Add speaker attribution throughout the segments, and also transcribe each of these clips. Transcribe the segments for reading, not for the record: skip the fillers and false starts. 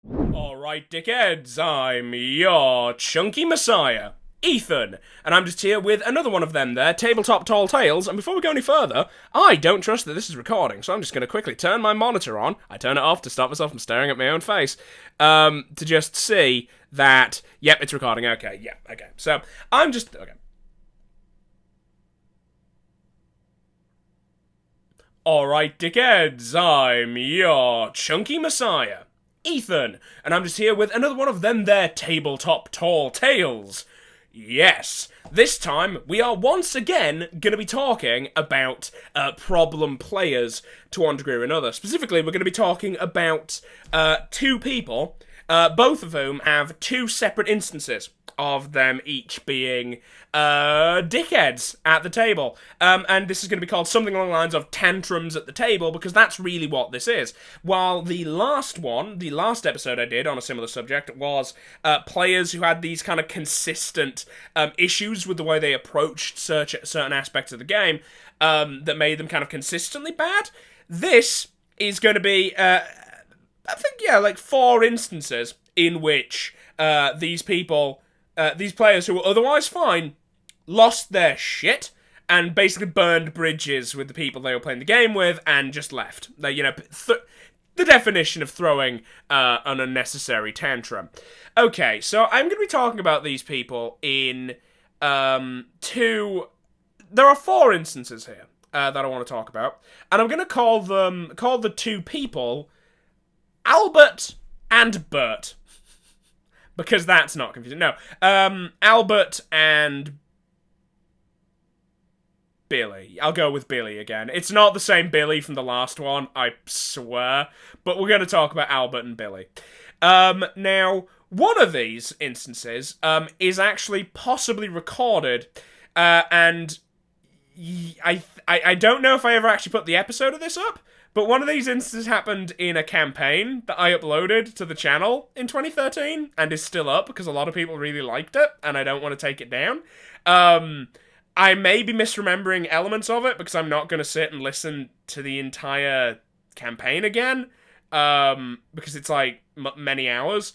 Speaker 1: Alright, dickheads, I'm your chunky messiah, Ethan, and I'm just here with another one of them there, Tabletop Tall Tales, and before we go any further, I don't trust that this is recording, so I'm just going to quickly turn my monitor on. I turn it off to stop myself from staring at my own face, to just see that, yep, it's recording, okay, yeah, okay, so, okay. Alright, dickheads, I'm your chunky messiah, Ethan, and I'm just here with another one of them there Tabletop Tall Tales. Yes, this time we are once again going to be talking about problem players to one degree or another. Specifically, we're going to be talking about two people, both of whom have two separate instances of them each being dickheads at the table. And this is going to be called something along the lines of Tantrums at the table, because that's really what this is. While the last episode I did on a similar subject was players who had these kind of consistent issues with the way they approached certain aspects of the game that made them kind of consistently bad. This is going to be, I think, like 4 instances in which these players who were otherwise fine lost their shit and basically burned bridges with the people they were playing the game with and just left. They, the definition of throwing an unnecessary tantrum. Okay, so I'm going to be talking about these people in two... There are 4 instances here that I want to talk about, and I'm going to call the two people Albert and Bert. Because that's not confusing. No. Albert and Billy. I'll go with Billy again. It's not the same Billy from the last one, I swear. But we're going to talk about Albert and Billy. Now, one of these instances is actually possibly recorded. And I don't know if I ever actually put the episode of this up. But one of these instances happened in a campaign that I uploaded to the channel in 2013 and is still up because a lot of people really liked it and I don't want to take it down. I may be misremembering elements of it because I'm not going to sit and listen to the entire campaign again because it's like many hours.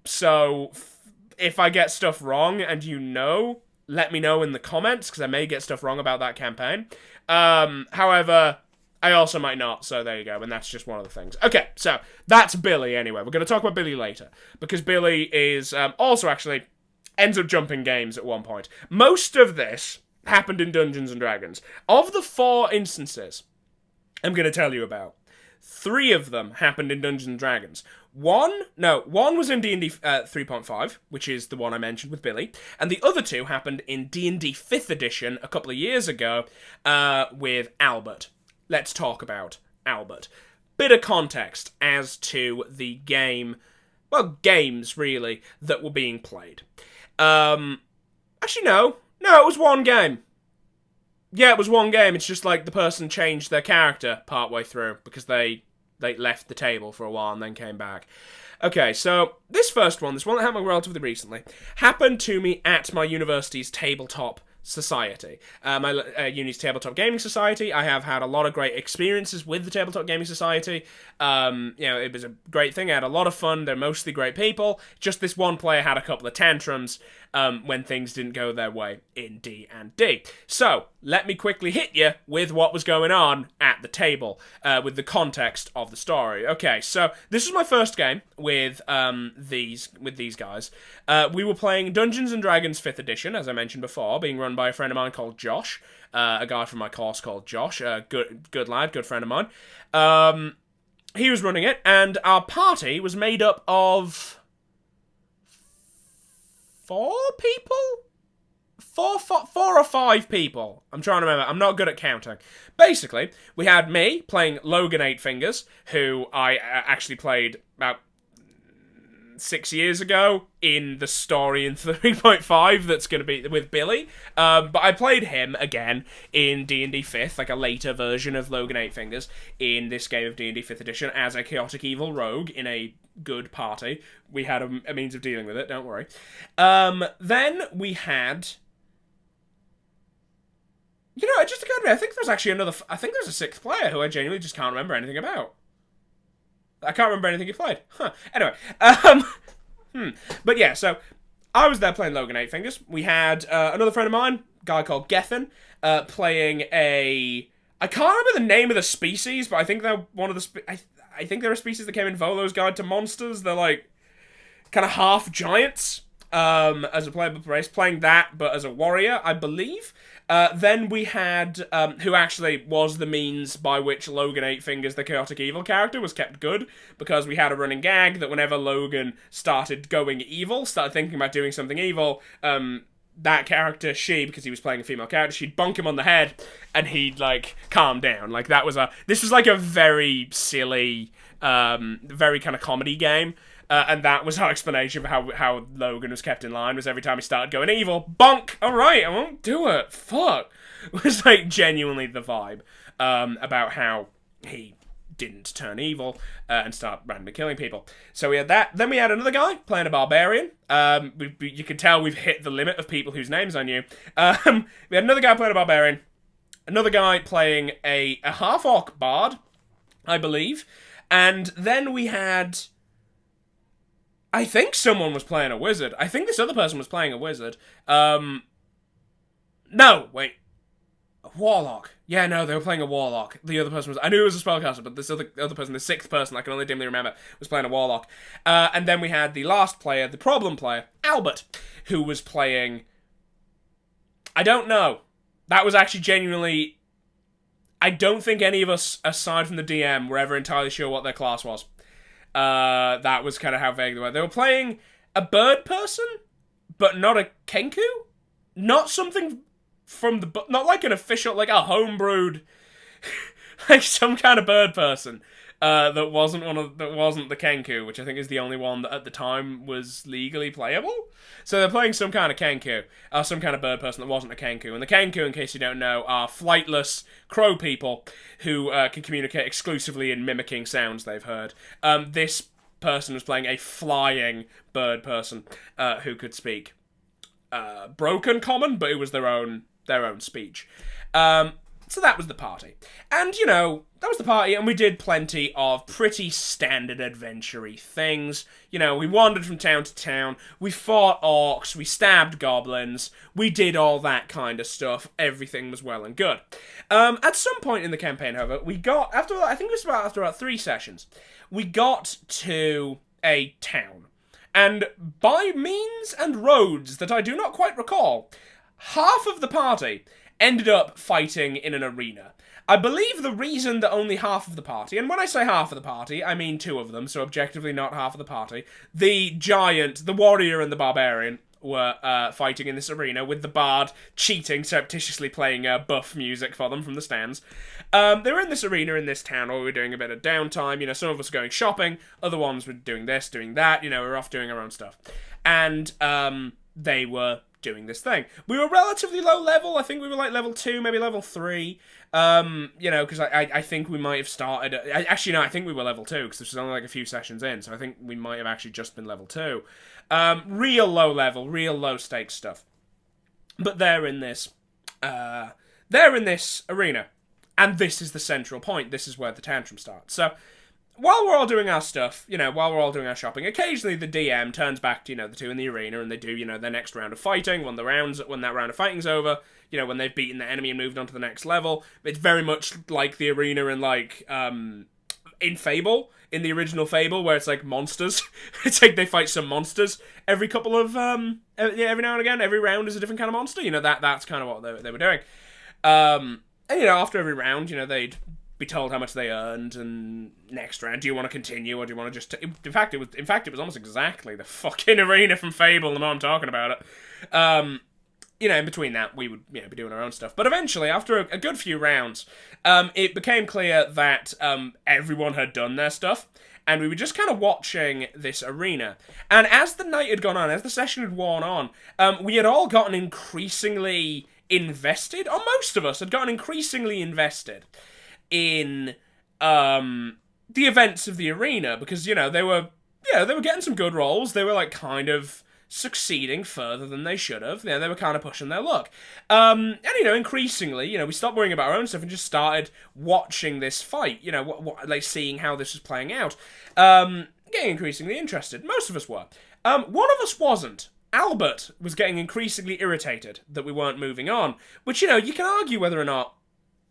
Speaker 1: So if I get stuff wrong and let me know in the comments because I may get stuff wrong about that campaign. However... I also might not, so there you go, and that's just one of the things. Okay, so that's Billy anyway. We're going to talk about Billy later, because Billy is also actually ends up jumping games at one point. Most of this happened in Dungeons & Dragons. Of the 4 instances I'm going to tell you about, 3 of them happened in Dungeons & Dragons. One was in D&D 3.5, which is the one I mentioned with Billy, and the other 2 happened in D&D 5th edition a couple of years ago with Albert. Let's talk about Albert. Bit of context as to the game, games really, that were being played. Actually no, it was one game. Yeah, it was one game, it's just like the person changed their character partway through, because they left the table for a while and then came back. Okay, so this one that happened relatively recently, happened to me at my university's tabletop society. My uni's tabletop gaming society. I have had a lot of great experiences with the tabletop gaming society. It was a great thing. I had a lot of fun. They're mostly great people. Just this one player had a couple of tantrums when things didn't go their way in D&D. So let me quickly hit you with what was going on at the table with the context of the story. Okay, so this was my first game with these guys. We were playing Dungeons & Dragons 5th edition, as I mentioned before, being run by a friend of mine called Josh, a guy from my course called Josh, good lad, good friend of mine. He was running it, and our party was made up of 4 people? 4 or 5 people. I'm trying to remember. I'm not good at counting. Basically, we had me playing Logan 8 Fingers, who I actually played about 6 years ago in the story in 3.5 that's going to be with Billy. But I played him again in D&D 5th, like a later version of Logan 8 Fingers, in this game of D&D 5th edition as a chaotic evil rogue in a good party. We had a means of dealing with it, don't worry. Then we had... it just occurred to me, I think there's a 6th player who I genuinely just can't remember anything about. I can't remember anything he played. Huh. Anyway, but yeah, so I was there playing Logan Eight Fingers. We had another friend of mine, a guy called Gethin, playing a. I can't remember the name of the species, but I think they're one of the. I think they're a species that came in Volo's Guide to Monsters. They're like kind of half giants. As a playable race, playing that, but as a warrior, I believe. Then we had, who actually was the means by which Logan Eight Fingers, the chaotic evil character, was kept good, because we had a running gag that whenever Logan started going evil, started thinking about doing something evil, that character, because he was playing a female character, she'd bonk him on the head, and he'd, like, calm down. Like, this was like a very silly, very kind of comedy game. And that was our explanation for how Logan was kept in line, was every time he started going evil, bonk! Alright, I won't do it. Fuck. It was like genuinely the vibe about how he didn't turn evil and start randomly killing people. So we had that. Then we had another guy playing a barbarian. You can tell we've hit the limit of people whose names I knew. We had another guy playing a barbarian. Another guy playing a half-orc bard, I believe. And then we had... I think someone was playing a wizard. I think this other person was playing a wizard. No, wait. A warlock. Yeah, no, they were playing a warlock. The other person was... I knew it was a spellcaster, but this other person, the sixth person, I can only dimly remember, was playing a warlock. And then we had the last player, the problem player, Albert, who was playing... I don't know. That was actually genuinely... I don't think any of us, aside from the DM, were ever entirely sure what their class was. That was kind of how vague they were. They were playing a bird person, but not a Kenku? Not something from the... Not like an official, like a homebrewed... like some kind of bird person. That wasn't the Kenku, which I think is the only one that at the time was legally playable. So they're playing some kind of Kenku, some kind of bird person that wasn't a Kenku. And the Kenku, in case you don't know, are flightless crow people who can communicate exclusively in mimicking sounds they've heard. This person was playing a flying bird person who could speak broken common, but it was their own speech. So that was the party. And, you know, that was the party, and we did plenty of pretty standard adventure-y things. You know, we wandered from town to town, we fought orcs, we stabbed goblins, we did all that kind of stuff. Everything was well and good. At some point in the campaign, however, we got, after about 3 sessions, we got to a town. And by means and roads that I do not quite recall, half of the party ended up fighting in an arena. I believe the reason that only half of the party, and when I say half of the party, I mean 2 of them, so objectively not half of the party, the giant, the warrior and the barbarian, were fighting in this arena, with the bard cheating, surreptitiously playing buff music for them from the stands. They were in this arena in this town where we were doing a bit of downtime. You know, some of us were going shopping, other ones were doing this, doing that, you know, we were off doing our own stuff. And they were doing this thing. We were relatively low level. I think we were like level 2, maybe level 3. You know, because I think we might have started... Actually, no, I think we were level 2, because this was only like a few sessions in, so I think we might have actually just been level 2. Real low level, real low stakes stuff. But they're in this arena. And this is the central point. This is where the tantrum starts. So, while we're all doing our stuff, you know, while we're all doing our shopping, occasionally the DM turns back to, you know, the 2 in the arena, and they do, you know, their next round of fighting. When that round of fighting's over, you know, when they've beaten the enemy and moved on to the next level, it's very much like the arena in, like, in Fable, in the original Fable, where it's like monsters. It's like they fight some monsters every couple of, every now and again, every round is a different kind of monster. You know, that's kind of what they were doing. And, you know, after every round, you know, they'd be told how much they earned, and next round, do you want to continue, or do you want to just... In fact, it was almost exactly the fucking arena from Fable, the more I'm talking about it. You know, in between that, we would, you know, be doing our own stuff. But eventually, after a good few rounds, it became clear that everyone had done their stuff, and we were just kind of watching this arena. And as the night had gone on, as the session had worn on, we had all gotten increasingly invested, or most of us had gotten increasingly invested in the events of the arena, because, you know, they were getting some good rolls. They were like kind of succeeding further than they should have. They were kind of pushing their luck. And, increasingly, we stopped worrying about our own stuff and just started watching this fight, like seeing how this was playing out. Getting increasingly interested. Most of us were. One of us wasn't. Albert was getting increasingly irritated that we weren't moving on, which, you can argue whether or not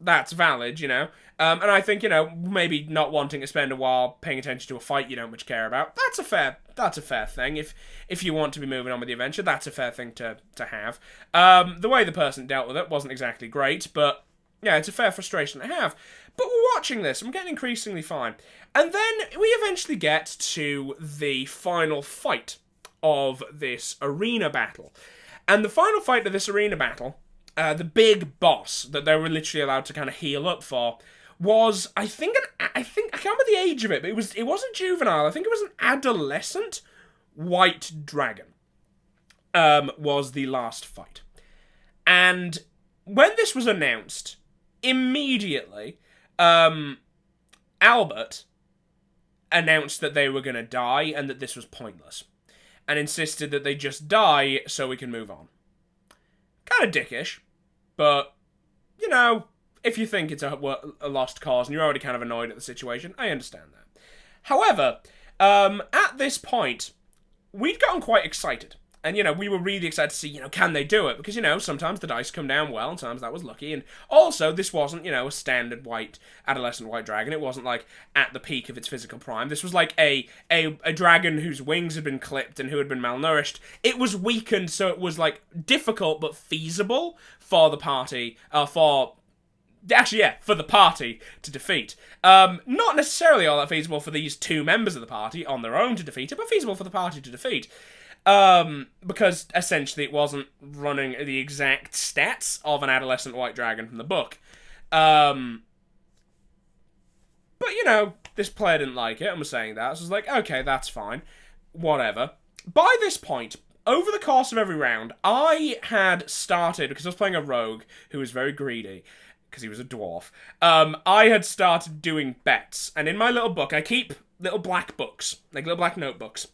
Speaker 1: that's valid, and I think, maybe not wanting to spend a while paying attention to a fight you don't much care about, that's a fair thing. If you want to be moving on with the adventure, that's a fair thing to have. The way the person dealt with it wasn't exactly great, but yeah, it's a fair frustration to have. But we're watching this, and we're getting increasingly fine. And then we eventually get to the final fight of this arena battle. And the final fight of this arena battle, the big boss that they were literally allowed to kind of heal up for, was, I think I can't remember the age of it, but it wasn't juvenile. I think it was an adolescent white dragon. Was the last fight. And when this was announced, immediately, Albert announced that they were going to die and that this was pointless. And insisted that they just die so we can move on. Kind of dickish, but, if you think it's a lost cause and you're already kind of annoyed at the situation, I understand that. However, at this point, we'd gotten quite excited. And, we were really excited to see, can they do it? Because, sometimes the dice come down well, and sometimes that was lucky. And also, this wasn't, a standard adolescent white dragon. It wasn't, at the peak of its physical prime. This was, a dragon whose wings had been clipped and who had been malnourished. It was weakened, so it was, difficult but feasible for the party, for the party to defeat. Not necessarily all that feasible for these two members of the party on their own to defeat it, but feasible for the party to defeat. Because essentially it wasn't running the exact stats of an adolescent white dragon from the book. But, this player didn't like it and was saying that, so I was like, okay, that's fine. Whatever. By this point, over the course of every round, I had started, because I was playing a rogue who was very greedy, because he was a dwarf, I had started doing bets, and in my little book, I keep little black books, little black notebooks,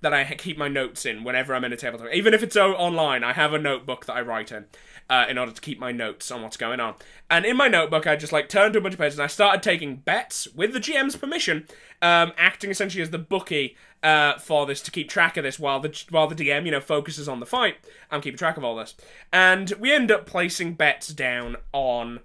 Speaker 1: that I keep my notes in whenever I'm in a tabletop. Even if it's online, I have a notebook that I write in order to keep my notes on what's going on. And in my notebook, I just turned to a bunch of pages and I started taking bets with the GM's permission, acting essentially as the bookie for this to keep track of this while the DM, focuses on the fight. I'm keeping track of all this. And we end up placing bets down on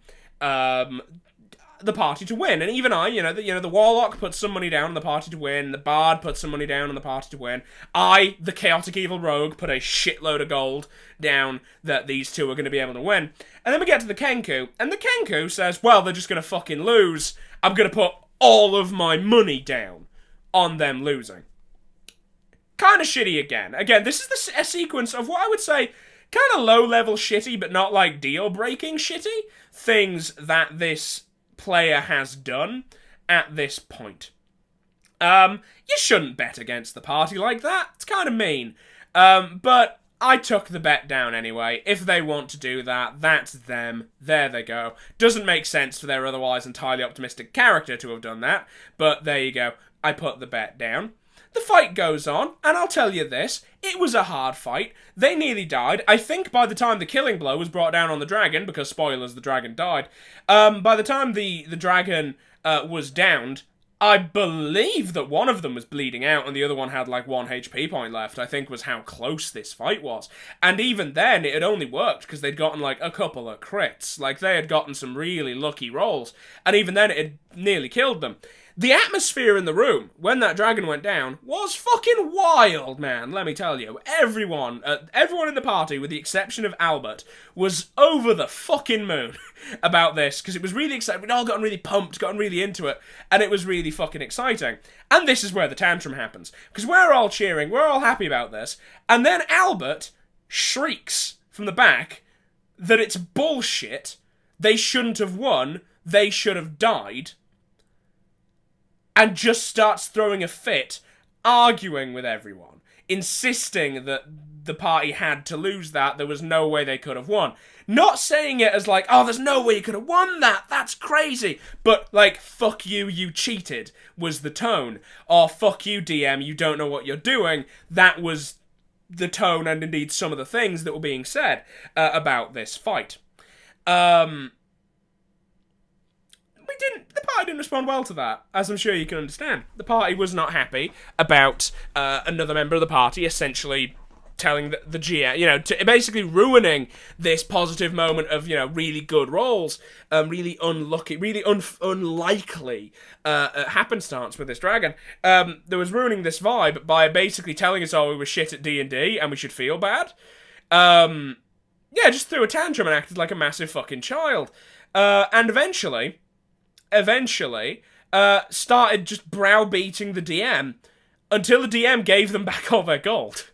Speaker 1: the party to win. And even I, the warlock puts some money down on the party to win, the bard puts some money down on the party to win. I, the chaotic evil rogue, put a shitload of gold down that these two are going to be able to win. And then we get to the Kenku, and the Kenku says, well, they're just going to fucking lose. I'm going to put all of my money down on them losing. Kind of shitty again. Again, this is a sequence of what I would say kind of low-level shitty, but not deal-breaking shitty things that this player has done at this point. You shouldn't bet against the party like that. It's kind of mean. But I took the bet down anyway. If they want to do that, that's them. There they go. Doesn't make sense for their otherwise entirely optimistic character to have done that, but there you go. I put the bet down. The fight goes on, and I'll tell you this, it was a hard fight. They nearly died. I think by the time the killing blow was brought down on the dragon, because spoilers, the dragon died, by the time the dragon was downed, I believe that one of them was bleeding out and the other one had 1 HP point left, I think was how close this fight was. And even then, it had only worked because they'd gotten a couple of crits. They had gotten some really lucky rolls. And even then, it had nearly killed them. The atmosphere in the room, when that dragon went down, was fucking wild, man, let me tell you. Everyone in the party, with the exception of Albert, was over the fucking moon about this, because it was really exciting. We'd all gotten really pumped, gotten really into it, and it was really fucking exciting. And this is where the tantrum happens, because we're all cheering, we're all happy about this, and then Albert shrieks from the back that it's bullshit, they shouldn't have won, they should have died, and just starts throwing a fit, arguing with everyone, insisting that the party had to lose that, there was no way they could have won. Not saying it as oh, there's no way you could have won that, that's crazy, but fuck you, you cheated, was the tone. Or fuck you, DM, you don't know what you're doing, that was the tone and indeed some of the things that were being said about this fight. The party didn't respond well to that, as I'm sure you can understand. The party was not happy about another member of the party essentially telling the GM, basically ruining this positive moment of, really good rolls, really unlucky, really unlikely happenstance with this dragon. That was ruining this vibe by basically telling us all we were shit at D&D and we should feel bad. Just threw a tantrum and acted like a massive fucking child. And eventually, started just browbeating the DM until the DM gave them back all their gold.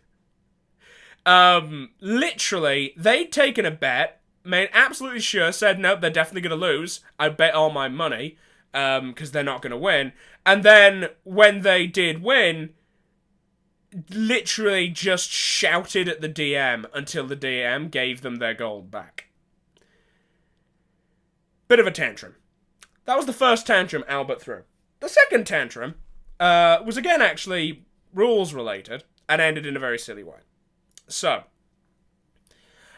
Speaker 1: Literally, they'd taken a bet, made absolutely sure, said, nope, they're definitely going to lose. I bet all my money, because they're not going to win. And then, when they did win, literally just shouted at the DM until the DM gave them their gold back. Bit of a tantrum. That was the first tantrum Albert threw. The second tantrum was again actually rules related and ended in a very silly way. So,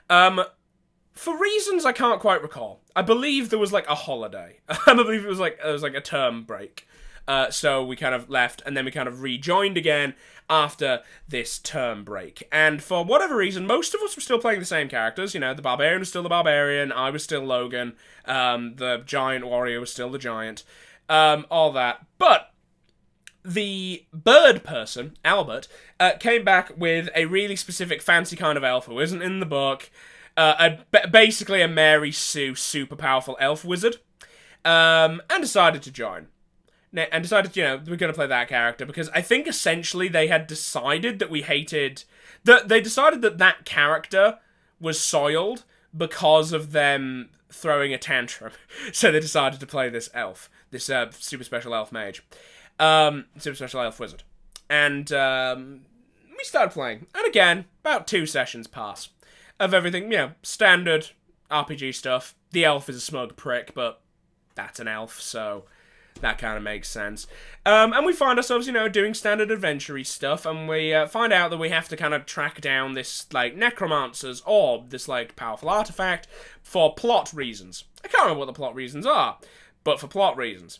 Speaker 1: for reasons I can't quite recall, I believe there was like a holiday. I believe it was like a term break. So we kind of left and then we kind of rejoined again after this term break. And for whatever reason, most of us were still playing the same characters. The barbarian was still the barbarian, I was still Logan, the giant warrior was still the giant, all that. But the bird person, Albert, came back with a really specific fancy kind of elf who isn't in the book, basically a Mary Sue super powerful elf wizard, and decided to join. And decided, we're going to play that character, because I think essentially they had decided that we hated... They decided that character was soiled because of them throwing a tantrum. So they decided to play this elf, this super special elf mage. Super special elf wizard. And we started playing. And again, about 2 sessions pass of everything, standard RPG stuff. The elf is a smug prick, but that's an elf, so... that kind of makes sense. And we find ourselves, doing standard adventure-y stuff, and we find out that we have to kind of track down this, necromancer's orb, this, powerful artifact, for plot reasons. I can't remember what the plot reasons are, but for plot reasons.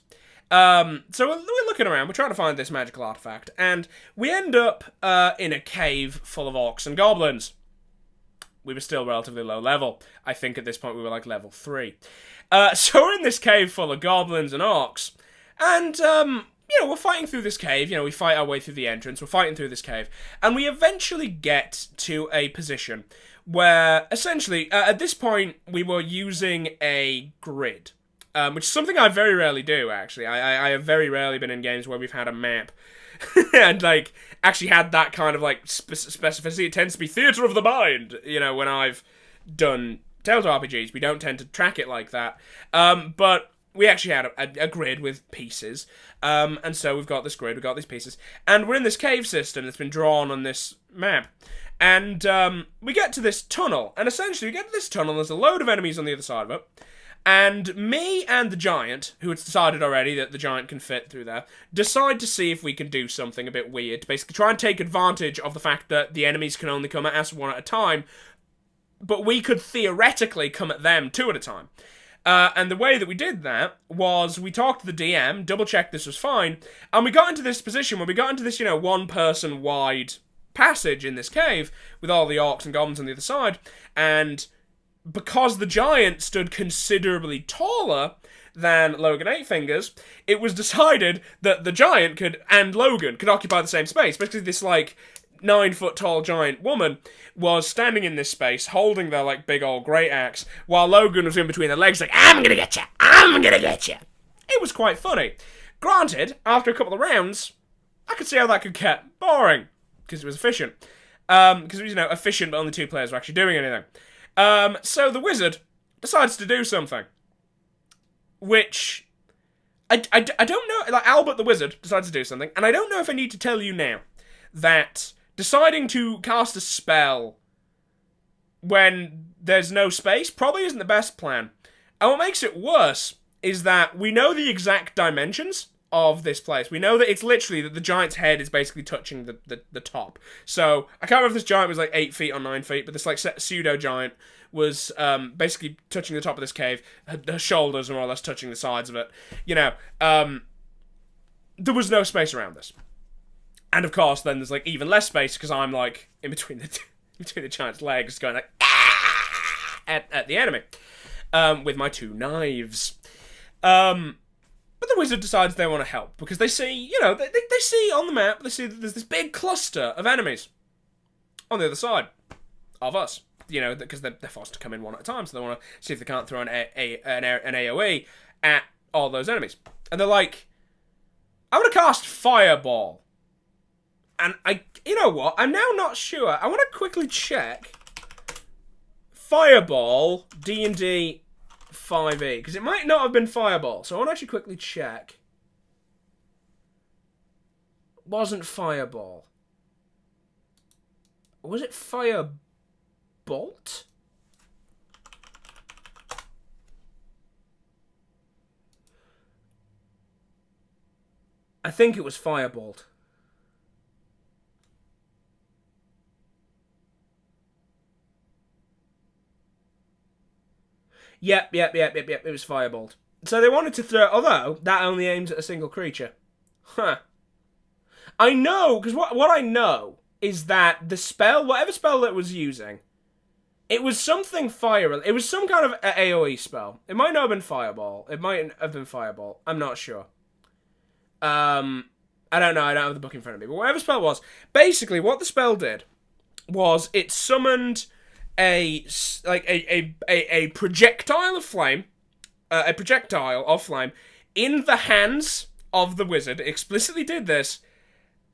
Speaker 1: So we're looking around, we're trying to find this magical artifact, and we end up in a cave full of orcs and goblins. We were still relatively low level. I think at this point we were, level 3. So we're in this cave full of goblins and orcs, and, we're fighting through this cave, we fight our way through the entrance, we're fighting through this cave, and we eventually get to a position where, essentially, at this point, we were using a grid, which is something I very rarely do, actually. I have very rarely been in games where we've had a map, and, actually had that kind of, specificity. It tends to be theatre of the mind, when I've done Tabletop RPGs, we don't tend to track it like that, but... we actually had a grid with pieces, and so we've got this grid, we've got these pieces, and we're in this cave system that's been drawn on this map, and we get to this tunnel, and essentially we get to this tunnel, there's a load of enemies on the other side of it, and me and the giant, who had decided already that the giant can fit through there, decide to see if we can do something a bit weird, to basically try and take advantage of the fact that the enemies can only come at us one at a time, but we could theoretically come at them 2 at a time. And the way that we did that was we talked to the DM, double-checked this was fine, and we got into this position where we got into this, one-person wide passage in this cave with all the orcs and goblins on the other side, and because the giant stood considerably taller than Logan Eightfingers, it was decided that the giant and Logan could occupy the same space. Basically, this, 9-foot-tall giant woman was standing in this space, holding their, big old great axe, while Logan was in between their legs, I'm gonna get you! I'm gonna get you! It was quite funny. Granted, after a couple of rounds, I could see how that could get boring, because it was efficient. Because it was, efficient, but only 2 players were actually doing anything. So the wizard decides to do something, which, I don't know, Albert the wizard decides to do something, and I don't know if I need to tell you now, that deciding to cast a spell when there's no space probably isn't the best plan. And what makes it worse is that we know the exact dimensions of this place. We know that it's literally that the giant's head is basically touching the top. So I can't remember if this giant was like 8 feet or 9 feet, but this like pseudo giant was basically touching the top of this cave. Her shoulders are more or less touching the sides of it. You know, there was no space around this. And of course, then there's like even less space because I'm like in between the giant's legs, going like at the enemy with my 2 knives. But the wizard decides they want to help because they see, you know, they see on the map, they see that there's this big cluster of enemies on the other side of us. You know, because they're forced to come in one at a time, so they want to see if they can't throw an AoE at all those enemies. And they're like, I want to cast Fireball. And you know what? I'm now not sure. I want to quickly check Fireball D&D 5e, because it might not have been Fireball. So I want to actually quickly check. It wasn't Fireball. Was it Firebolt? I think it was Firebolt. Yep. It was Firebolt. So they wanted to throw, although that only aims at a single creature. Huh. I know, because what I know is that the spell, whatever spell that was using, it was something fire. It was some kind of AoE spell. It might not have been Fireball. It might have been Fireball. I'm not sure. I don't know. I don't have the book in front of me. But whatever spell it was, basically what the spell did was it summoned a projectile of flame, in the hands of the wizard. It explicitly did this,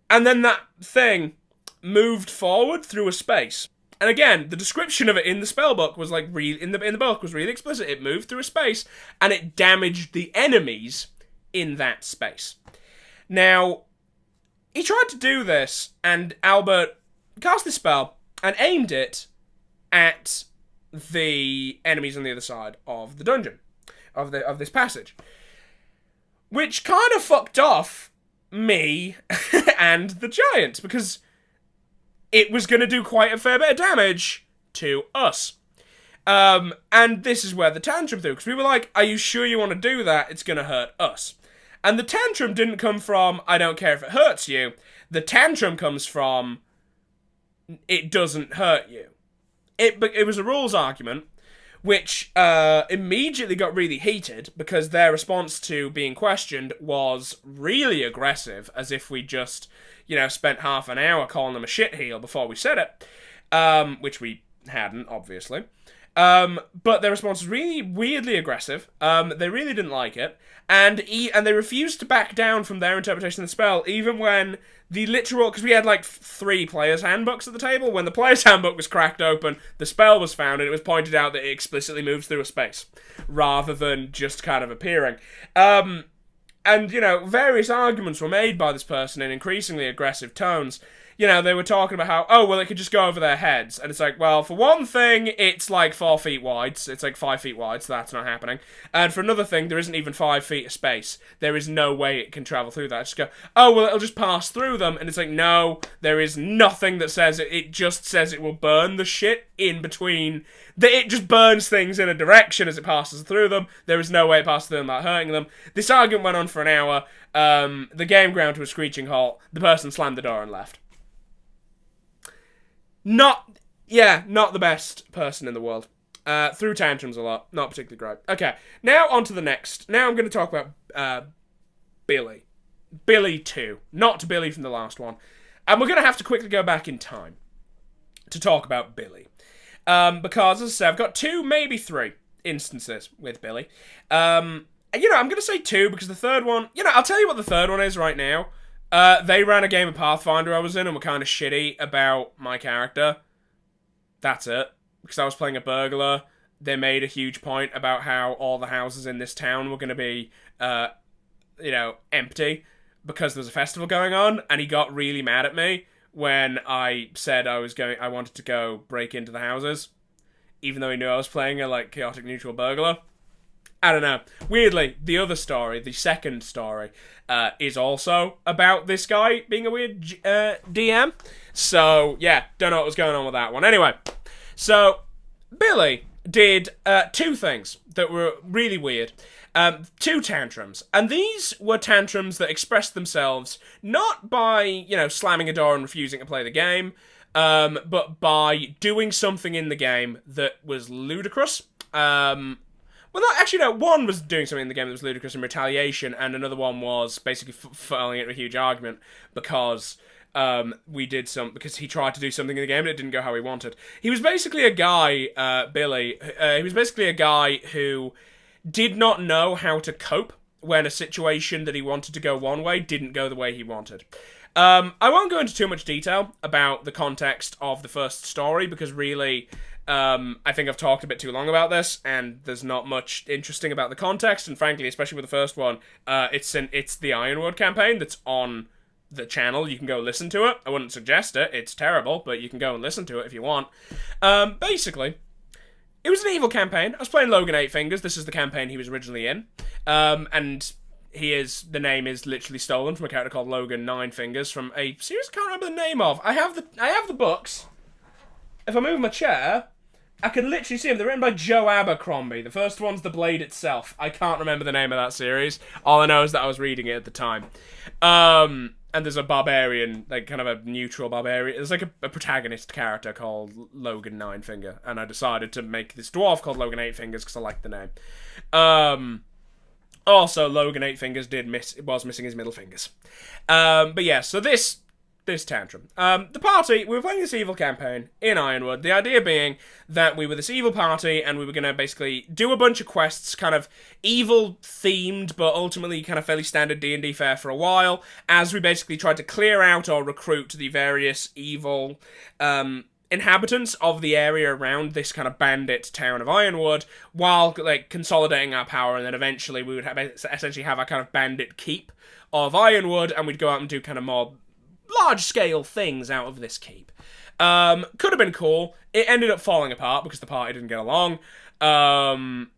Speaker 1: and then that thing moved forward through a space. And again, the description of it in the spellbook was like in the book was really explicit. It moved through a space and it damaged the enemies in that space. Now, he tried to do this, and Albert cast this spell and aimed it at the enemies on the other side of the dungeon, of this passage, which kind of fucked off me and the giant, because it was going to do quite a fair bit of damage to us. And this is where the tantrum threw, because we were like, are you sure you want to do that? It's going to hurt us. And the tantrum didn't come from, I don't care if it hurts you. The tantrum comes from, it doesn't hurt you. It was a rules argument, which immediately got really heated, because their response to being questioned was really aggressive, as if we just, you know, spent half an hour calling them a shitheel before we said it, which we hadn't, obviously. But their response was really weirdly aggressive. They really didn't like it, and they refused to back down from their interpretation of the spell, even when the literal, because we had like 3 players' handbooks at the table. When the player's handbook was cracked open, the spell was found, and it was pointed out that it explicitly moves through a space, rather than just kind of appearing. And, you know, various arguments were made by this person in increasingly aggressive tones. You know, they were talking about how, oh, well, it could just go over their heads. And it's like, well, for one thing, it's like 4 feet wide. So it's like 5 feet wide, so that's not happening. And for another thing, there isn't even 5 feet of space. There is no way it can travel through that. Just go, oh, well, it'll just pass through them. And it's like, no, there is nothing that says it. It just says it will burn the shit in between. It just burns things in a direction as it passes through them. There is no way it passes through them without hurting them. This argument went on for an hour. The game ground to a screeching halt. The person slammed the door and left. Not the best person in the world. Threw tantrums a lot. Not particularly great. Okay, now on to the next. Now I'm going to talk about Billy. Billy 2. Not Billy from the last one. And we're going to have to quickly go back in time to talk about Billy. Because, as I said, I've got 2, maybe 3 instances with Billy. I'm going to say 2 because the third one... I'll tell you what the third one is right now. They ran a game of Pathfinder I was in and were kind of shitty about my character. That's it. Because I was playing a burglar. They made a huge point about how all the houses in this town were going to be, empty because there was a festival going on, and he got really mad at me when I said I wanted to go break into the houses, even though he knew I was playing a, chaotic neutral burglar. I don't know. Weirdly, the other story, the second story, is also about this guy being a weird DM. So, yeah, don't know what was going on with that one. Anyway, so Billy did two things that were really weird. Two tantrums. And these were tantrums that expressed themselves not by, slamming a door and refusing to play the game, but by doing something in the game that was ludicrous. One was doing something in the game that was ludicrous in retaliation, and another one was basically falling into a huge argument because because he tried to do something in the game and it didn't go how he wanted. He was basically a guy, Billy, he was basically a guy who did not know how to cope when a situation that he wanted to go one way didn't go the way he wanted. I won't go into too much detail about the context of the first story, because really, I think I've talked a bit too long about this, and there's not much interesting about the context, and frankly, especially with the first one, it's the Ironwood campaign that's on the channel. You can go listen to it. I wouldn't suggest it. It's terrible, but you can go and listen to it if you want. Basically, it was an evil campaign. I was playing Logan Eight Fingers. This is the campaign he was originally in. And the name is literally stolen from a character called Logan Nine Fingers from a series I can't remember the name of. I have the books. If I move my chair, I can literally see them. They're written by Joe Abercrombie. The first one's The Blade Itself. I can't remember the name of that series. All I know is that I was reading it at the time. And there's a barbarian, like kind of a neutral barbarian. There's like a protagonist character called Logan Nine Finger, and I decided to make this dwarf called Logan Eight Fingers because I liked the name. Also, Logan Eight Fingers was missing his middle fingers. But yeah, so this tantrum. The party, we were playing this evil campaign in Ironwood. The idea being that we were this evil party and we were going to basically do a bunch of quests, kind of evil-themed, but ultimately kind of fairly standard D&D fare for a while, as we basically tried to clear out or recruit the various evil inhabitants of the area around this kind of bandit town of Ironwood, while like consolidating our power, and then eventually we would essentially have a kind of bandit keep of Ironwood, and we'd go out and do kind of more large-scale things out of this keep. Could have been cool. It ended up falling apart because the party didn't get along. And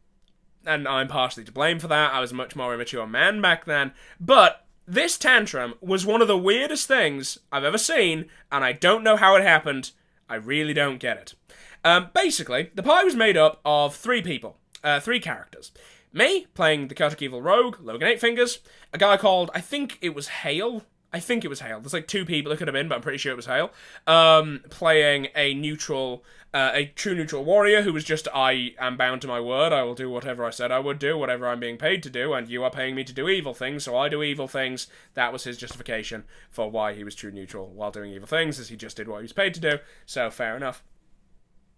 Speaker 1: I'm partially to blame for that. I was a much more immature man back then. But this tantrum was one of the weirdest things I've ever seen, and I don't know how it happened. I really don't get it. Basically, the party was made up of three people. Three characters. Me, playing the Chaotic Evil Rogue, Logan Eight Fingers. A guy called, I think it was Hale. There's like two people it could have been, but I'm pretty sure it was Hale. Playing a true neutral warrior who was just, I am bound to my word. I will do whatever I said I would do, whatever I'm being paid to do, and you are paying me to do evil things, so I do evil things. That was his justification for why he was true neutral while doing evil things, as he just did what he was paid to do. So fair enough,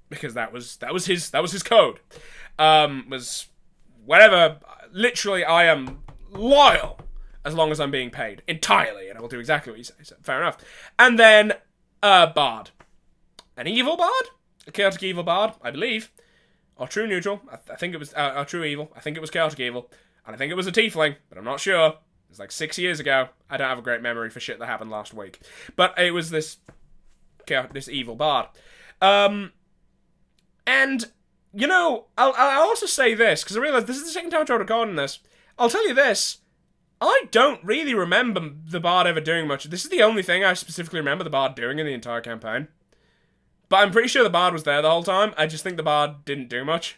Speaker 1: because that was his code. Was whatever. Literally, I am loyal as long as I'm being paid entirely, and I will do exactly what you say. So, fair enough. And then, Bard. An evil Bard? A chaotic evil Bard, I believe. Or true neutral. I think it was, or true evil. I think it was chaotic evil. And I think it was a tiefling, but I'm not sure. It was like 6 years ago. I don't have a great memory for shit that happened last week. But it was this evil Bard. And, I'll also say this, because I realise this is the second time I've tried recording this. I'll tell you this. I don't really remember the Bard ever doing much. This is the only thing I specifically remember the Bard doing in the entire campaign. But I'm pretty sure the Bard was there the whole time. I just think the Bard didn't do much.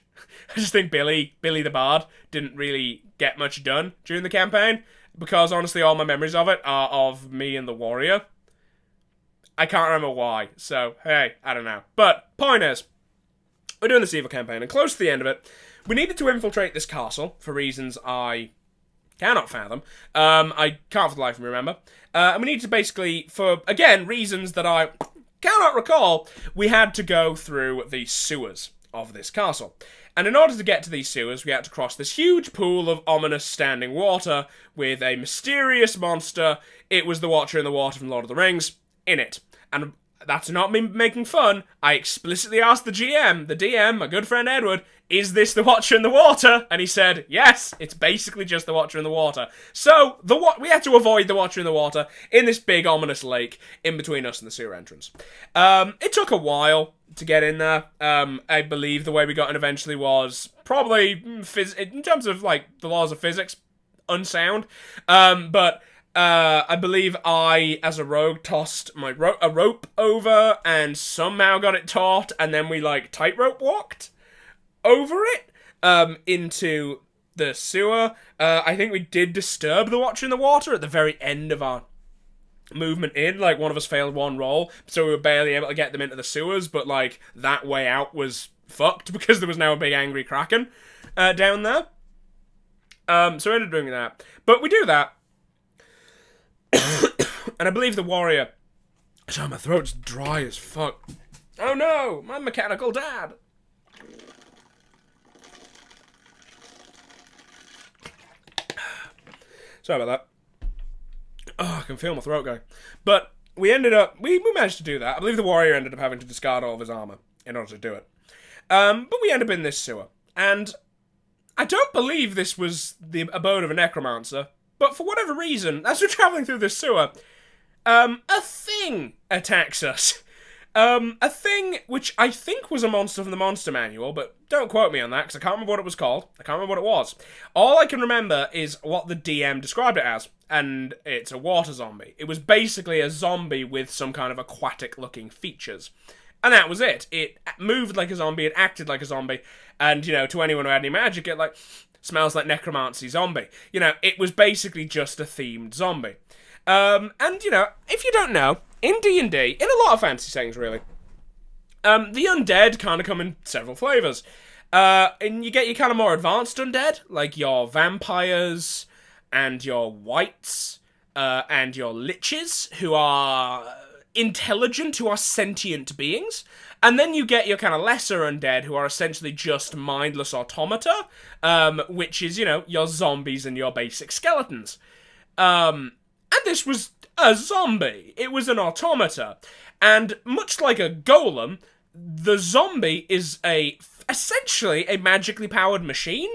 Speaker 1: I just think Billy the Bard didn't really get much done during the campaign. Because honestly, all my memories of it are of me and the warrior. I can't remember why. So, hey, I don't know. But, point is, we're doing this evil campaign, and close to the end of it, we needed to infiltrate this castle for reasons I cannot fathom. I can't for the life of me remember. And we need to basically, for, again, reasons that I cannot recall, we had to go through the sewers of this castle. And in order to get to these sewers, we had to cross this huge pool of ominous standing water with a mysterious monster. It was the Watcher in the Water from Lord of the Rings in it. And that's not me making fun. I explicitly asked the DM, my good friend Edward, is this the Watcher in the Water? And he said, yes, it's basically just the Watcher in the Water. So, we had to avoid the Watcher in the Water in this big ominous lake in between us and the sewer entrance. It took a while. to get in there. I believe the way we got in eventually was probably, in terms of, like, the laws of physics, unsound. But I believe I, as a rogue, tossed a rope over and somehow got it taut, and then we, like, tightrope walked over it into the sewer. I think we did disturb the Watcher in the water at the very end of our movement in. Like, one of us failed one roll, so we were barely able to get them into the sewers, but, like, that way out was fucked because there was now a big angry kraken down there. So we ended up doing that. But we do that. And I believe the warrior... Sorry, my throat's dry as fuck. Oh no! My mechanical dad! Sorry about that. Oh, I can feel my throat going. But we ended up... We managed to do that. I believe the warrior ended up having to discard all of his armor in order to do it. But we ended up in this sewer. And I don't believe this was the abode of a necromancer. But for whatever reason, as we're travelling through this sewer, a thing attacks us. A thing which I think was a monster from the Monster Manual, but don't quote me on that, because I can't remember what it was called. I can't remember what it was. All I can remember is what the DM described it as, and it's a water zombie. It was basically a zombie with some kind of aquatic-looking features. And that was it. It moved like a zombie, it acted like a zombie, and, you know, to anyone who had any magic, it, like, smells like necromancy zombie. You know, it was basically just a themed zombie. And, you know, if you don't know, in D&D, in a lot of fantasy settings, really, the undead kind of come in several flavours. And you get your kind of more advanced undead, like your vampires, and your wights, and your liches, who are intelligent, who are sentient beings. And then you get your kind of lesser undead, who are essentially just mindless automata, which is, you know, your zombies and your basic skeletons. And this was a zombie. It was an automata. And much like a golem, the zombie is essentially a magically powered machine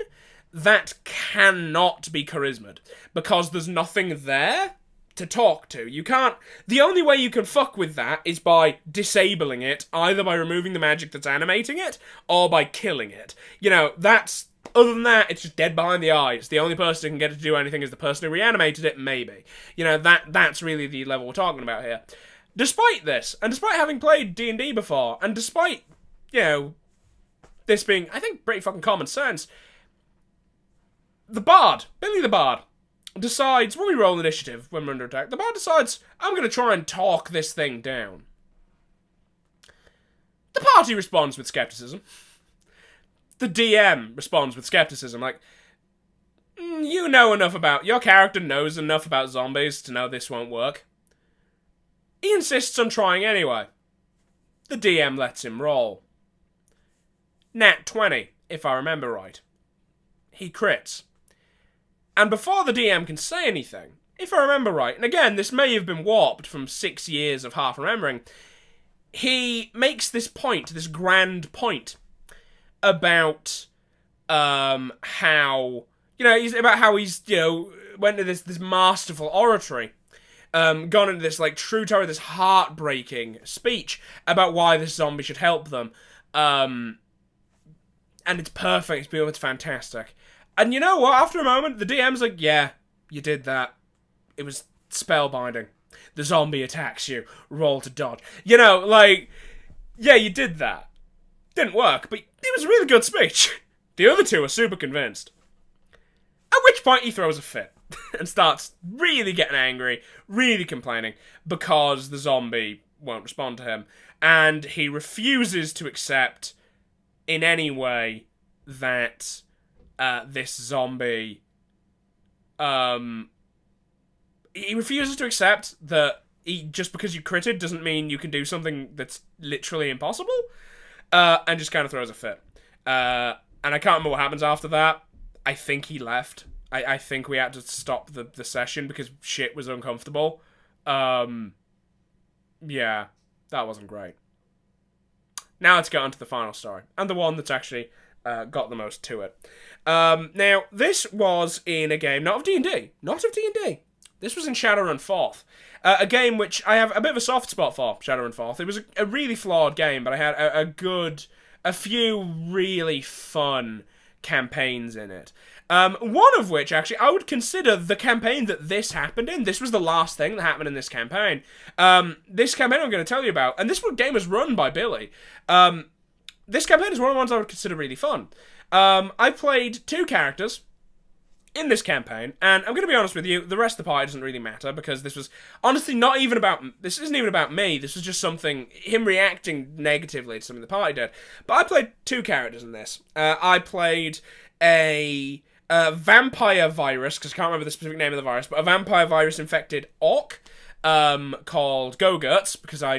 Speaker 1: that cannot be charismaed, because there's nothing there to talk to. You can't... The only way you can fuck with that is by disabling it, either by removing the magic that's animating it, or by killing it. You know, that's... Other than that, it's just dead behind the eyes. The only person who can get it to do anything is the person who reanimated it, maybe. You know, that's really the level we're talking about here. Despite this, and despite having played D&D before, and despite, you know, this being, I think, pretty fucking common sense, the Bard, Billy the Bard, decides, when we roll initiative, when we're under attack, the Bard decides, I'm going to try and talk this thing down. The party responds with skepticism. The DM responds with skepticism, like, you know enough about... Your character knows enough about zombies to know this won't work. He insists on trying anyway. The DM lets him roll. Nat 20, if I remember right. He crits. And before the DM can say anything, if I remember right, and again, this may have been warped from 6 years of half remembering, he makes this point, this grand point, about how, you know, you know, went to this masterful oratory, gone into this, like, true terror, this heartbreaking speech about why this zombie should help them. And it's perfect, it's beautiful, it's fantastic. And you know what, after a moment, the DM's like, yeah, you did that. It was spellbinding. The zombie attacks you, roll to dodge. You know, like, yeah, you did that. Didn't work, but it was a really good speech. The other two are super convinced. At which point he throws a fit and starts really getting angry, really complaining, because the zombie won't respond to him. And he refuses to accept in any way that this zombie... he refuses to accept that just because you critted doesn't mean you can do something that's literally impossible. And just kind of throws a fit. And I can't remember what happens after that. I think he left. I think we had to stop the session because shit was uncomfortable. Yeah, that wasn't great. Now let's get on to the final story. And the one that's actually got the most to it. Now, this was in a game, not of D&D. Not of D&D. This was in Shadowrun 4th. A game which I have a bit of a soft spot for, Shadowrun 4th. It was a really flawed game, but I had a few really fun campaigns in it. One of which, actually, I would consider the campaign that this happened in. This was the last thing that happened in this campaign. This campaign I'm going to tell you about, and this game was run by Billy. This campaign is one of the ones I would consider really fun. I played 2 characters in this campaign, and I'm going to be honest with you, the rest of the party doesn't really matter, because this was honestly not even about, this isn't even about me, this was just something, him reacting negatively to something the party did. But I played 2 characters in this. I played a vampire virus, because I can't remember the specific name of the virus, but a vampire virus infected orc, called Go-Guts, because I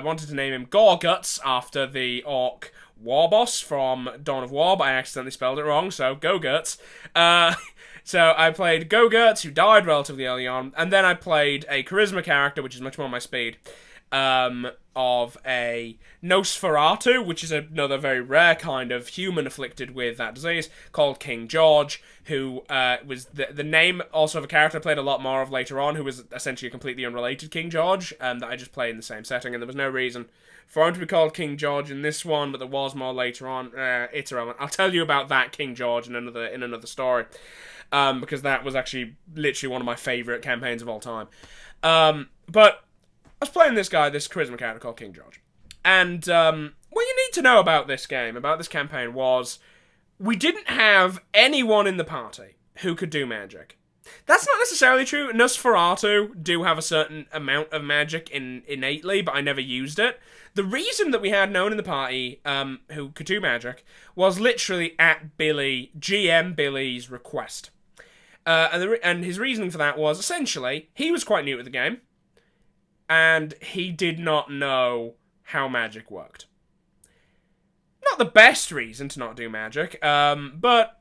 Speaker 1: wanted to name him Gore-Guts after the orc war boss from Dawn of War, but I accidentally spelled it wrong, so Go-Guts. So I played Go-Guts, who died relatively early on, and then I played a charisma character, which is much more my speed, of a Nosferatu, which is another very rare kind of human afflicted with that disease, called King George, who was the name also of a character I played a lot more of later on, who was essentially a completely unrelated King George, that I just played in the same setting, and there was no reason for him to be called King George in this one, but there was more later on. It's irrelevant. I'll tell you about that King George in another story. Because that was actually literally one of my favourite campaigns of all time. But I was playing this charisma character called King George. And what you need to know about this game, about this campaign, was we didn't have anyone in the party who could do magic. That's not necessarily true. Nosferatu do have a certain amount of magic innately, but I never used it. The reason that we had no one in the party who could do magic was literally at GM Billy's request. And his reasoning for that was, essentially, he was quite new to the game, and he did not know how magic worked. Not the best reason to not do magic, but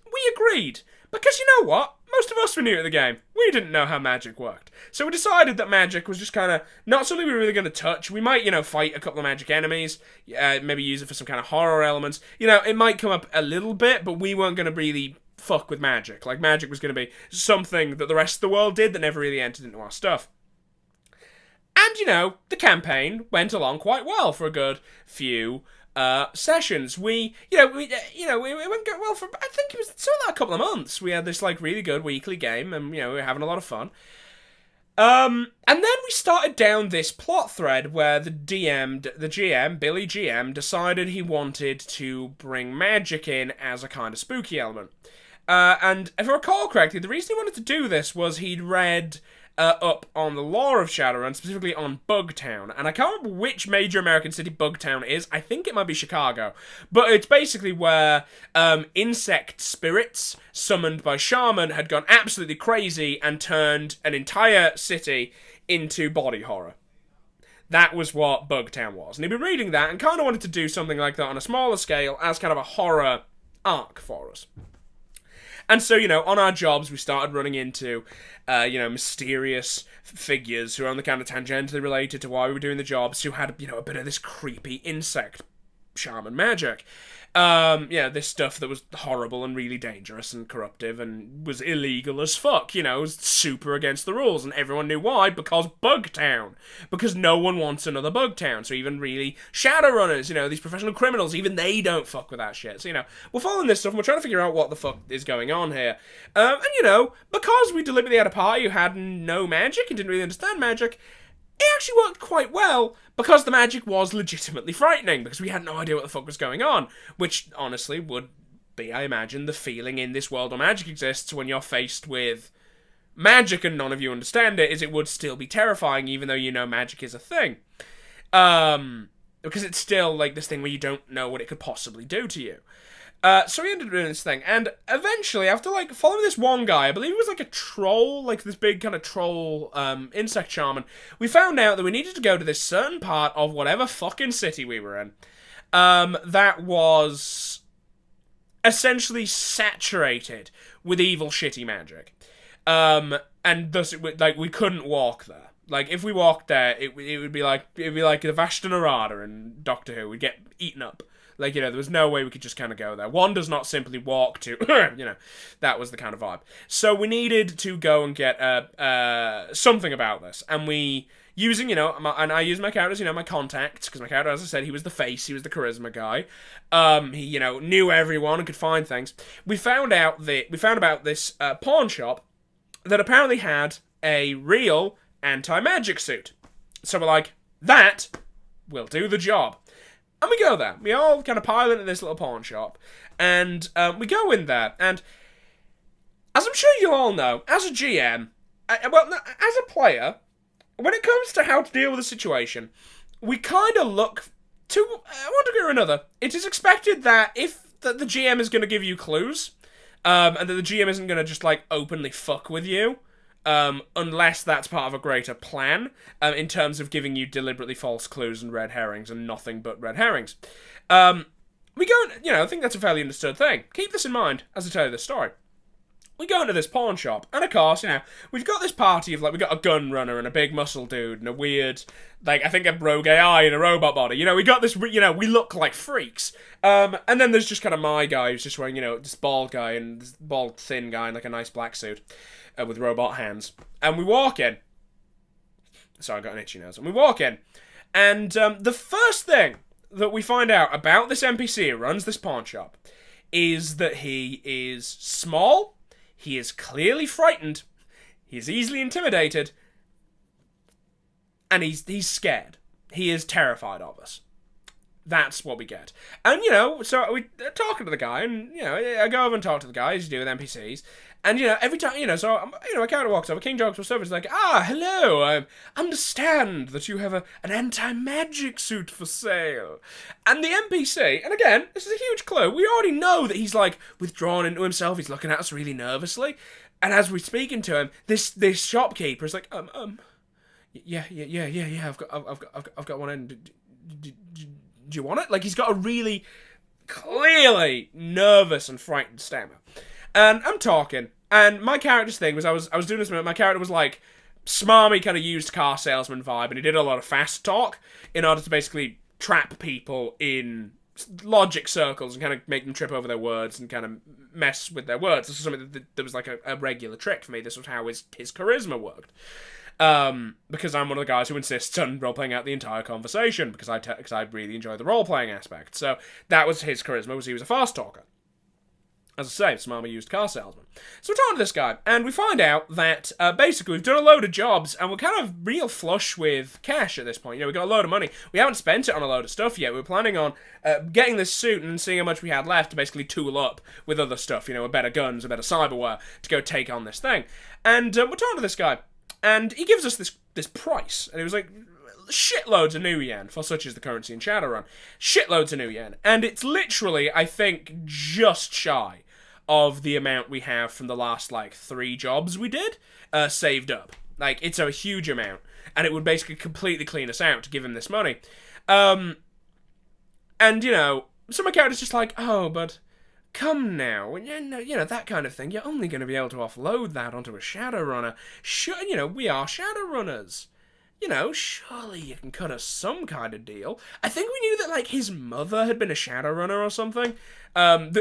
Speaker 1: we agreed. Because you know what? Most of us were new to the game. We didn't know how magic worked. So we decided that magic was just kind of not something we were really going to touch. We might, fight a couple of magic enemies, maybe use it for some kind of horror elements. It might come up a little bit, but we weren't going to really fuck with magic. Like, magic was going to be something that the rest of the world did that never really entered into our stuff. And, the campaign went along quite well for a good few sessions. We went well for, I think it was something like a couple of months. We had this, really good weekly game, and, we were having a lot of fun. And then we started down this plot thread where the GM, Billy GM, decided he wanted to bring magic in as a kind of spooky element. And if I recall correctly, the reason he wanted to do this was he'd read up on the lore of Shadowrun, specifically on Bugtown. And I can't remember which major American city Bugtown is. I think it might be Chicago. But it's basically where insect spirits summoned by shaman had gone absolutely crazy and turned an entire city into body horror. That was what Bugtown was. And he'd been reading that and kind of wanted to do something like that on a smaller scale as kind of a horror arc for us. And so, on our jobs, we started running into, mysterious figures who are on the kind of tangentially related to why we were doing the jobs, who had, a bit of this creepy insect shaman magic. This stuff that was horrible and really dangerous and corruptive and was illegal as fuck, it was super against the rules, and everyone knew why, because Bugtown. Because no one wants another Bugtown, so even really Shadowrunners, these professional criminals, even they don't fuck with that shit. So, we're following this stuff and we're trying to figure out what the fuck is going on here. Because we deliberately had a party who had no magic and didn't really understand magic, it actually worked quite well, because the magic was legitimately frightening, because we had no idea what the fuck was going on, which, honestly, would be, I imagine, the feeling in this world where magic exists when you're faced with magic and none of you understand it, is it would still be terrifying, even though magic is a thing. Because it's still, this thing where you don't know what it could possibly do to you. So we ended up doing this thing, and eventually, after, following this one guy, I believe he was, a troll, this big kind of troll, insect shaman, we found out that we needed to go to this certain part of whatever fucking city we were in, that was essentially saturated with evil, shitty magic. And thus, we couldn't walk there. If we walked there, it would be like the Vashta Narada in Doctor Who. We'd get eaten up. Like, there was no way we could just kind of go there. One does not simply walk to, that was the kind of vibe. So we needed to go and get something about this. And we, using, and I used my characters, my contacts, because my character, as I said, he was the face, he was the charisma guy. He, knew everyone and could find things. We found about this pawn shop that apparently had a real anti-magic suit. So we're like, that will do the job. And we go there. We all kind of pile into this little pawn shop. And we go in there. And as I'm sure you all know, as a GM, as a player, when it comes to how to deal with a situation, we kind of look to one degree or another. It is expected that if the GM is going to give you clues, and that the GM isn't going to just, openly fuck with you, unless that's part of a greater plan, in terms of giving you deliberately false clues and red herrings and nothing but red herrings. We go, I think that's a fairly understood thing. Keep this in mind as I tell you this story. We go into this pawn shop, and of course, we've got this party of, we've got a gun runner and a big muscle dude and a weird, I think a rogue AI and a robot body. We got this, we look like freaks. And then there's just kind of my guy who's just wearing, this bald guy and this bald, thin guy in, a nice black suit with robot hands. And we walk in. Sorry, I got an itchy nose. And we walk in, and the first thing that we find out about this NPC who runs this pawn shop is that he is small. He is clearly frightened, he is easily intimidated, and he's scared. He is terrified of us. That's what we get. And, so we talking to the guy, and, I go over and talk to the guy, as you do with NPCs, and, every time, so, my character walks over, King Jokes was over, he's like, hello, I understand that you have an anti-magic suit for sale. And the NPC, and again, this is a huge clue, we already know that he's, withdrawn into himself, he's looking at us really nervously, and as we're speaking to him, this shopkeeper is like, yeah, I've got one in, do you want it? He's got a really clearly nervous and frightened stammer. And I'm talking, and my character's thing was I was doing this, my character was smarmy kind of used car salesman vibe, and he did a lot of fast talk in order to basically trap people in logic circles and kind of make them trip over their words and kind of mess with their words. This was something that was a regular trick for me. This was how his charisma worked. Because I'm one of the guys who insists on role-playing out the entire conversation, because I really enjoy the role-playing aspect. So that was his charisma, was he was a fast talker. As I say, smarmy used car salesman. So we're talking to this guy, and we find out that, basically, we've done a load of jobs, and we're kind of real flush with cash at this point. We've got a load of money. We haven't spent it on a load of stuff yet. We were planning on getting this suit and seeing how much we had left to basically tool up with other stuff, with better guns, with better cyberware, to go take on this thing. And we're talking to this guy, and he gives us this price, and it was shitloads of new yen, for such is the currency in Shadowrun. Shitloads of new yen. And it's literally, I think, just shy of the amount we have from the last, 3 jobs we did, saved up. It's a huge amount. And it would basically completely clean us out to give him this money. And, so my character's just oh, but come now, that kind of thing. You're only going to be able to offload that onto a Shadowrunner. Sure, we are Shadowrunners. Surely you can cut us some kind of deal. I think we knew that, his mother had been a Shadowrunner or something.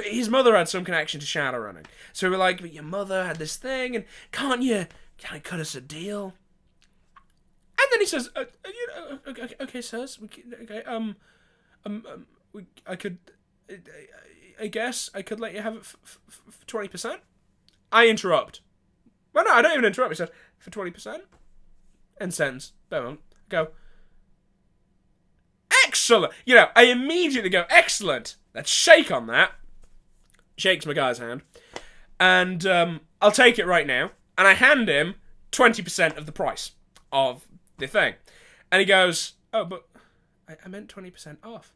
Speaker 1: His mother had some connection to Shadowrunning. So we were like, but your mother had this thing, and can't you cut us a deal? And then he says, okay, sirs, I guess I could let you have it for 20%. I interrupt. Well, no, I don't even interrupt. He said, for 20%? End sentence. Boom. Go, excellent. I immediately go, excellent. Let's shake on that. Shakes my guy's hand. And I'll take it right now. And I hand him 20% of the price of the thing. And he goes, oh, but I meant 20% off.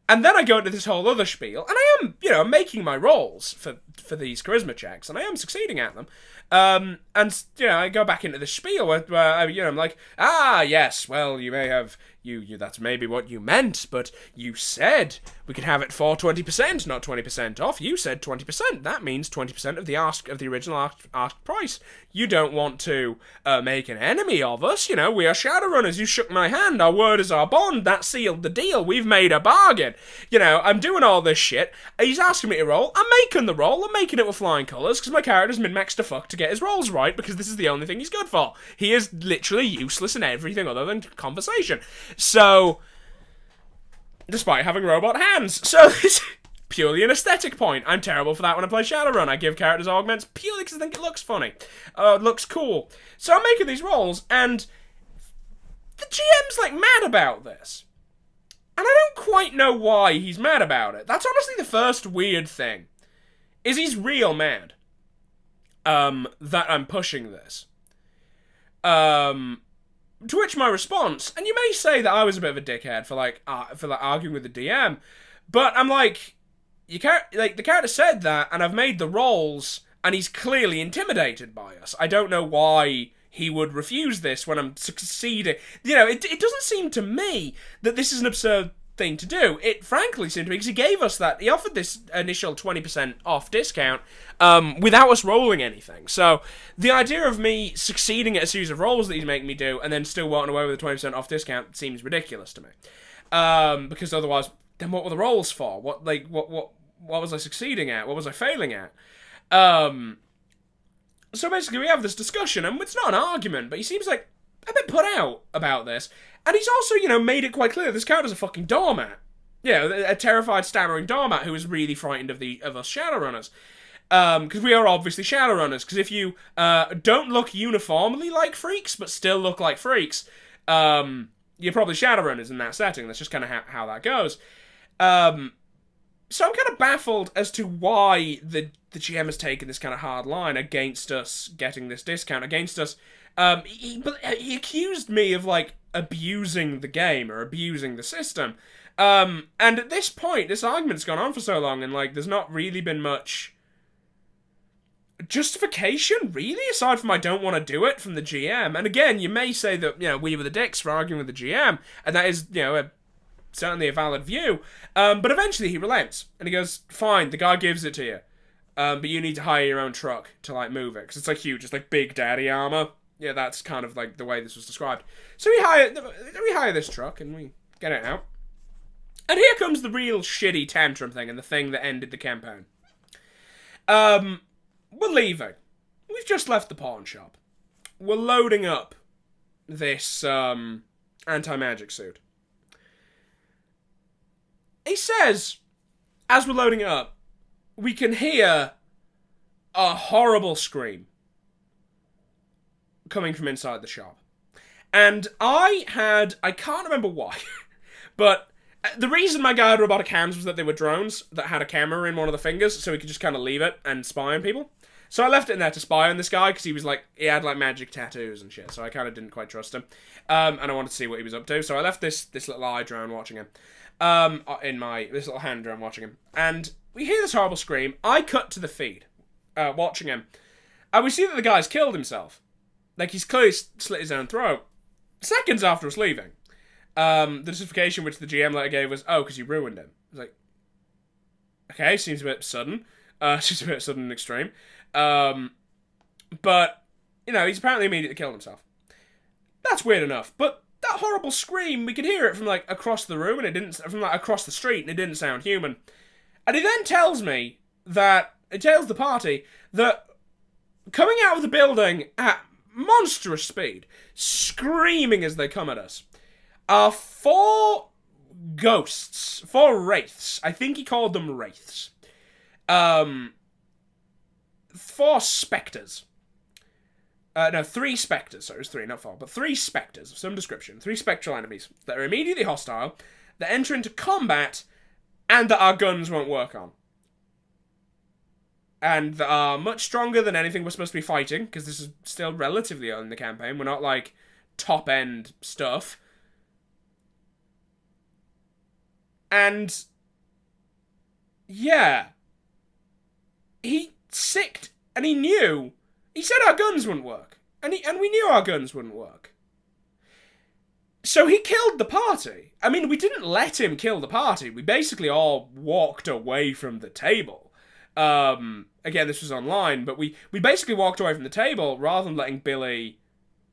Speaker 1: And then I go into this whole other spiel, and I am, making my rolls for for these charisma checks, and I am succeeding at them. And I go back into the spiel where I'm like, yes, well, you may have that's maybe what you meant, but you said we could have it for 20%, not 20% off. You said 20%. That means 20% of the original ask price. You don't want to make an enemy of us. We are Shadowrunners. You shook my hand. Our word is our bond. That sealed the deal. We've made a bargain. I'm doing all this shit. He's asking me to roll. I'm making the roll. I'm making it with flying colours because my character's min-maxed to fuck to get his rolls right because this is the only thing he's good for. He is literally useless in everything other than conversation. So, despite having robot hands. So, it's purely an aesthetic point. I'm terrible for that when I play Shadowrun. I give characters augments purely because I think it looks funny. It looks cool. So I'm making these rolls, and the GM's, mad about this. And I don't quite know why he's mad about it. That's honestly the first weird thing. Is he's real mad. That I'm pushing this. To which my response, and you may say that I was a bit of a dickhead for arguing with the DM, but I'm like, the character said that, and I've made the rolls, and he's clearly intimidated by us. I don't know why he would refuse this when I'm succeeding. It doesn't seem to me that this is an absurd thing to do. It frankly seemed to me, because he offered this initial 20% off discount without us rolling anything. So the idea of me succeeding at a series of rolls that he's making me do and then still walking away with a 20% off discount seems ridiculous to me. Because otherwise, then what were the rolls for? What was I succeeding at? What was I failing at? So basically we have this discussion, and it's not an argument, but he seems like a bit put out about this. And he's also, made it quite clear this character's a fucking doormat. A terrified, stammering doormat who is really frightened of us Shadowrunners. Because we are obviously Shadowrunners. Because if you don't look uniformly like freaks, but still look like freaks, you're probably Shadowrunners in that setting. That's just kind of how that goes. So I'm kind of baffled as to why the GM has taken this kind of hard line against us getting this discount, against us. He accused me of, abusing the game or abusing the system. And at this point, this argument's gone on for so long, and, there's not really been much justification, really, aside from I don't want to do it from the GM. And again, you may say that, we were the dicks for arguing with the GM, and that is, certainly a valid view. But eventually he relents, and he goes, fine, the guy gives it to you. But you need to hire your own truck to, move it, because it's, huge. It's, Big Daddy armor. Yeah, that's kind of, the way this was described. So we hire this truck, and we get it out. And here comes the real shitty Tantrum thing, and the thing that ended the campaign. We're leaving. We've just left the pawn shop. We're loading up this, anti-magic suit. He says, as we're loading it up, we can hear a horrible scream coming from inside the shop. And I can't remember why, but the reason my guy had robotic hands was that they were drones that had a camera in one of the fingers, so he could just kind of leave it and spy on people. So I left it in there to spy on this guy, because he had magic tattoos and shit, so I kind of didn't quite trust him. And I wanted to see what he was up to, so I left this little eye drone watching him. This little hand drone watching him. And we hear this horrible scream. I cut to the feed, watching him. And we see that the guy's killed himself. He's clearly slit his own throat. Seconds after us leaving. The justification which the GM later gave was, because you ruined him. I was like, okay, seems a bit sudden. Seems a bit sudden and extreme. But, he's apparently immediately killed himself. That's weird enough, but that horrible scream, we could hear it from, across the room, and it didn't, from, across the street, and it didn't sound human. And he then tells me it tells the party that coming out of the building at monstrous speed, screaming as they come at us, are 4 ghosts, 4 wraiths. I think he called them wraiths. 4 spectres. 3 spectres. Sorry, it was 3, not 4. But 3 spectres of some description. 3 spectral enemies that are immediately hostile, that enter into combat, and that our guns won't work on. And that are much stronger than anything we're supposed to be fighting, because this is still relatively early in the campaign. We're not, top-end stuff. And yeah. he sicked, and he knew. He said our guns wouldn't work, and we knew our guns wouldn't work. So he killed the party. I mean, we didn't let him kill the party. We basically all walked away from the table. Again, this was online, but we basically walked away from the table rather than letting Billy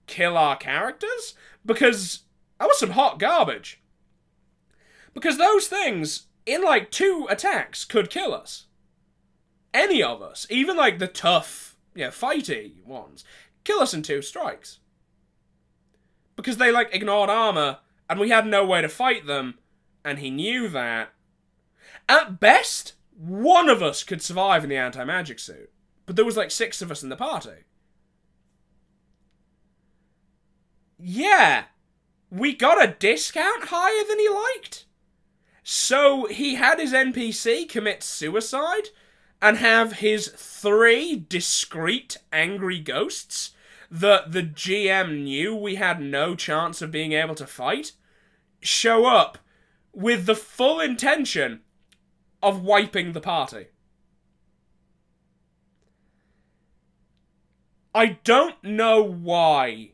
Speaker 1: kill our characters, because that was some hot garbage. Because those things, in like 2 attacks, could kill us. Any of us, even like the tough, fighty ones, kill us in 2 strikes. Because they, like, ignored armor, and we had no way to fight them, and he knew that. At best, one of us could survive in the anti-magic suit. But there was, like, 6 of us in the party. Yeah, we got a discount higher than he liked. So he had his NPC commit suicide, and have his 3 discreet angry ghosts that the GM knew we had no chance of being able to fight, show up with the full intention of wiping the party. I don't know why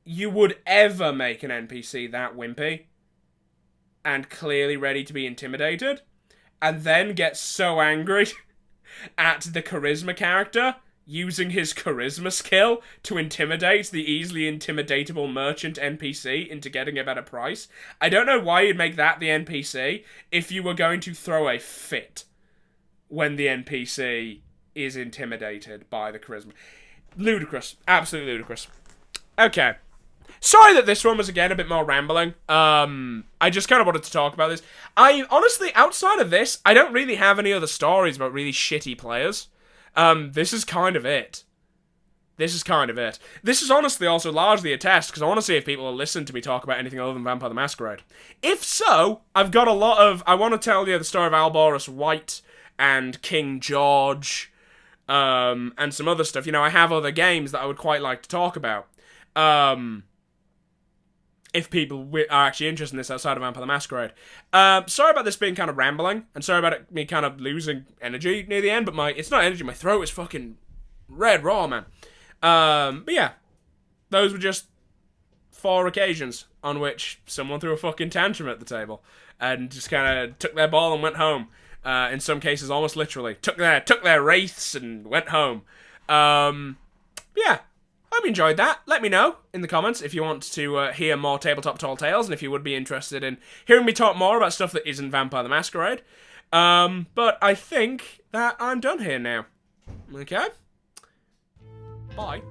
Speaker 1: you would ever make an NPC that wimpy and clearly ready to be intimidated, and then get so angry at the charisma character using his charisma skill to intimidate the easily intimidatable merchant NPC into getting a better price. I don't know why you'd make that the NPC if you were going to throw a fit when the NPC is intimidated by the charisma. Ludicrous. Absolutely ludicrous. Okay. Sorry that this one was, again, a bit more rambling. I just kind of wanted to talk about this. I, honestly, outside of this, I don't really have any other stories about really shitty players. This is kind of it. This is honestly also largely a test, because I want to see if people will listen to me talk about anything other than Vampire the Masquerade. If so, I've got a lot of... I want to tell you the story of Alborus White and King George, and some other stuff. I have other games that I would quite like to talk about. If people are actually interested in this outside of Vampire the Masquerade. Sorry about this being kind of rambling, and sorry about me kind of losing energy near the end, but it's not energy, my throat is fucking red raw, man. But yeah, those were just 4 occasions on which someone threw a fucking tantrum at the table, and just kind of took their ball and went home. In some cases, almost literally. Took their wraiths and went home. Yeah. Hope you enjoyed that. Let me know in the comments if you want to hear more Tabletop Tall Tales, and if you would be interested in hearing me talk more about stuff that isn't Vampire the Masquerade. But I think that I'm done here now. Okay? Bye.